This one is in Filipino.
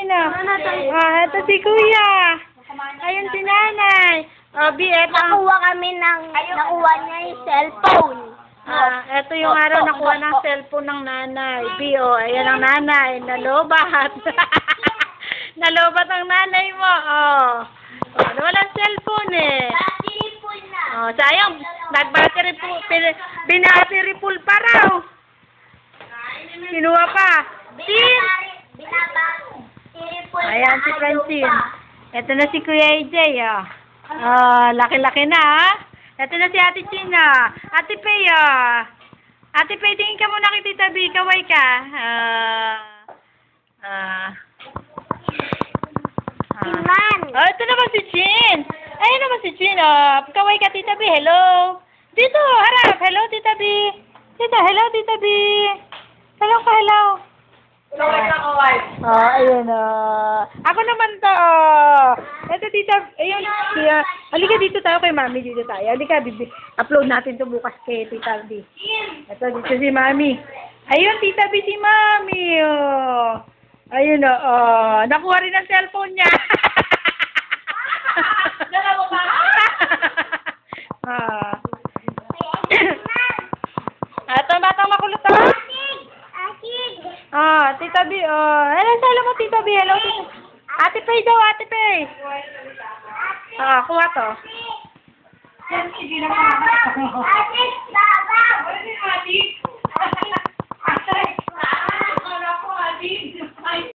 sino? Ito si kuya. Ayun si nanay. BF. Nakuha kami nakuha niya yung cellphone. Ito yung araw nakuha ng cellphone ng nanay. Ayan ang nanay. Nalobat. Nalobat ang nanay mo. Walang cellphone eh. Battery full na. Sayang. Nag-battery full. Binattery full pa raw. Kinuha pa. Battery full na. Ayan si Francine. Ito na si Kuya AJ. Laki-laki na ha. Ito na si Ate China. Ate Pei, Ate Pei, tingin ka muna kay Tita B. Kaway ka. Tingnan. Ito naman si Chin. Ayun naman si Chin. Kaway ka, Tita B. Hello. Dito, harap. Hello, Tita B. Dito, hello, Tita B. Hello ka, hello. Kaway na kaway. Ayun, Ako naman to, Ito, Tita, ayun, halika dito tayo kay Mami, dito tayo. Halika, upload natin to bukas kay Tita B. Ito, dito si Mami. Ayun, Tita B, si Mami, Ayun, nakuha rin ang cellphone niya. Dalawa pa. Ito, batang makulot ako. Tita B, hello mo, Tita B, hello. Ate Pei daw, Ate Pei. Kuha to. Sige na. Ate, baba. Ate.